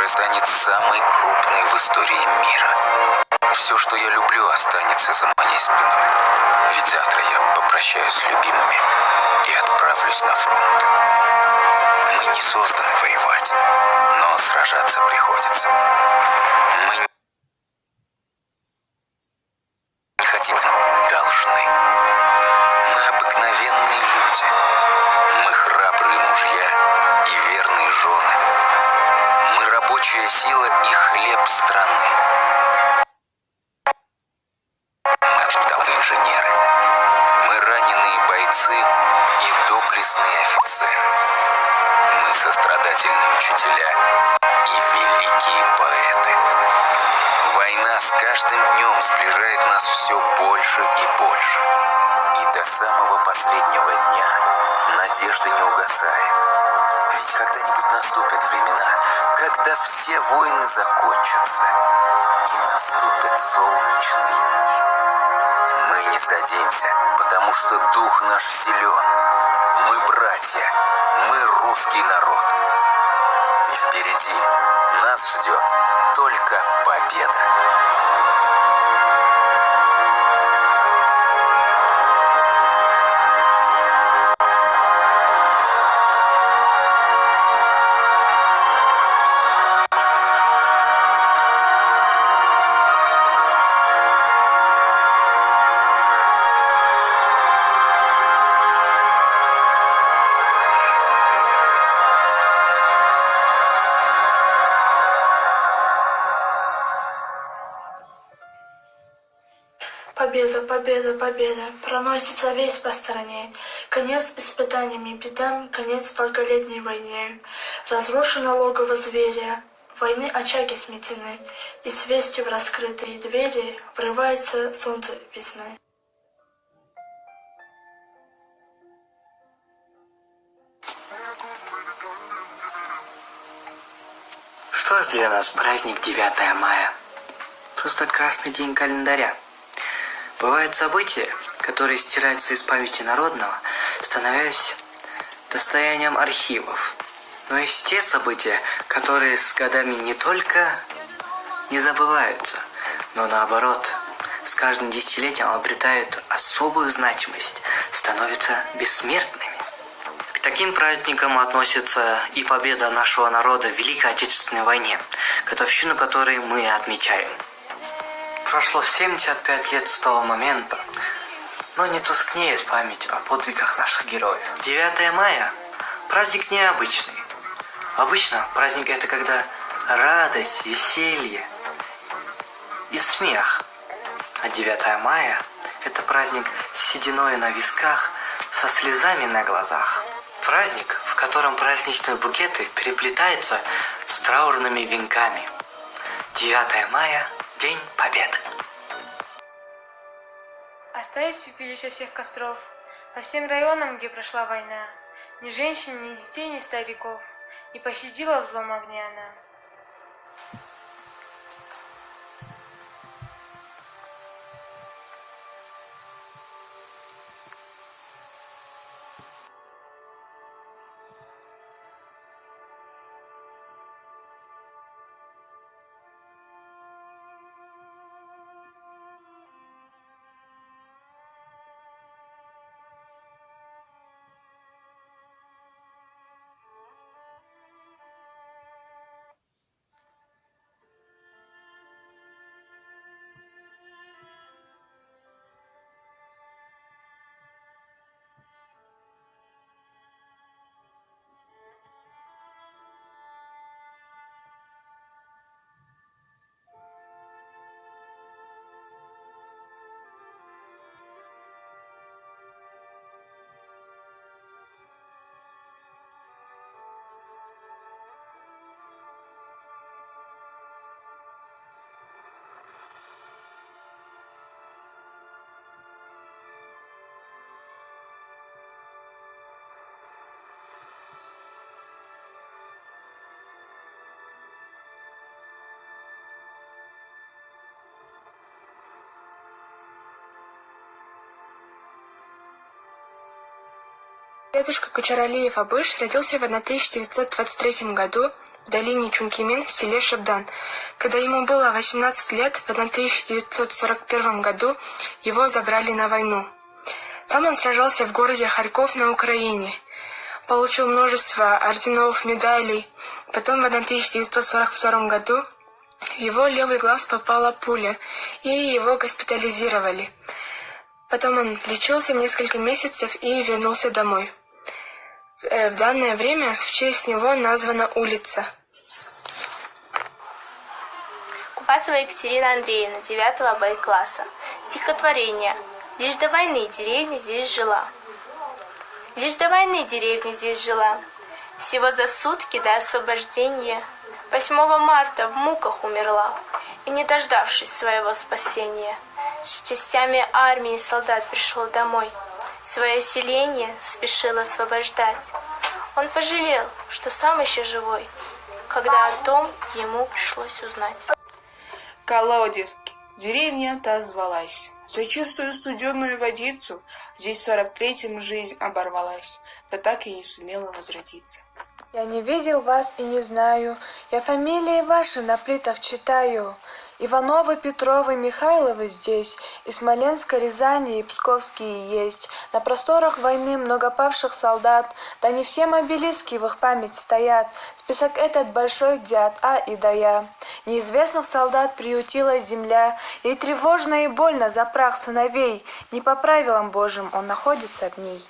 станет самой крупной в истории мира. Все, что я люблю, останется за моей спиной. Ведь завтра я попрощаюсь с любимыми и отправлюсь на фронт. Мы не созданы воевать, но сражаться приходится. Мы не хотим, должны. Мы обыкновенные люди. Мы храбрые мужья и верные жены. Мы рабочая сила и хлеб страны. Мы вдовы инженеры. Мы раненые бойцы и доблестные офицеры. Мы сострадательные учителя и великие поэты. Война с каждым днем сближает нас все больше и больше. И до самого последнего дня надежда не угасает. Ведь когда-нибудь наступят времена, когда все войны закончатся, и наступят солнечные дни. Мы не сдадимся, потому что дух наш силен. Мы братья, мы русский народ. И впереди нас ждет только победа. Победа, победа, победа, проносится весь по стране. Конец испытаниям и бедам, конец долголетней войне. Разрушено логово зверя, войны очаги сметены, и с вестью в раскрытые двери врывается солнце весны. Что для нас праздник 9 мая? Просто красный день календаря. Бывают события, которые стираются из памяти народного, становясь достоянием архивов. Но есть те события, которые с годами не только не забываются, но наоборот, с каждым десятилетием обретают особую значимость, становятся бессмертными. К таким праздникам относится и победа нашего народа в Великой Отечественной войне, годовщину которой мы отмечаем. Прошло 75 лет с того момента, но не тускнеет память о подвигах наших героев. 9 мая – праздник необычный. Обычно праздник – это когда радость, веселье и смех. А 9 мая – это праздник с сединой на висках, со слезами на глазах. Праздник, в котором праздничные букеты переплетаются с траурными венками. 9 мая – День Победы. Остались в пепелище всех костров, по всем районам, где прошла война. Ни женщин, ни детей, ни стариков не пощадила в злом огне она. Дедушка Кучералиев Абыш родился в 1923 году в долине Чункимин в селе Шабдан. Когда ему было 18 лет, в 1941 году его забрали на войну. Там он сражался в городе Харьков на Украине. Получил множество орденов, медалей. Потом в 1942 году в его левый глаз попала пуля, и его госпитализировали. Потом он лечился несколько месяцев и вернулся домой. В данное время в честь него названа улица. Купасова Екатерина Андреевна, 9 Б-класса. Стихотворение. Лишь до войны деревня здесь жила. Лишь до войны деревня здесь жила. Всего за сутки до освобождения. 8 марта в муках умерла, и, не дождавшись своего спасения, с частями армии солдат пришел домой. Свое селение спешил освобождать. Он пожалел, что сам еще живой, когда о том ему пришлось узнать. Колодезки. Деревня отозвалась. За чистую студеную водицу здесь в 43-м жизнь оборвалась, да так и не сумела возродиться. Я не видел вас и не знаю, я фамилии ваши на плитах читаю. Ивановы, Петровы, Михайловы здесь, и Смоленска, Рязани, и Псковские есть. На просторах войны много павших солдат, да не все обелиски в их память стоят. Список этот большой, где от А и до Я. Неизвестных солдат приютила земля, ей тревожно и больно за прах сыновей. Не по правилам Божьим он находится в ней.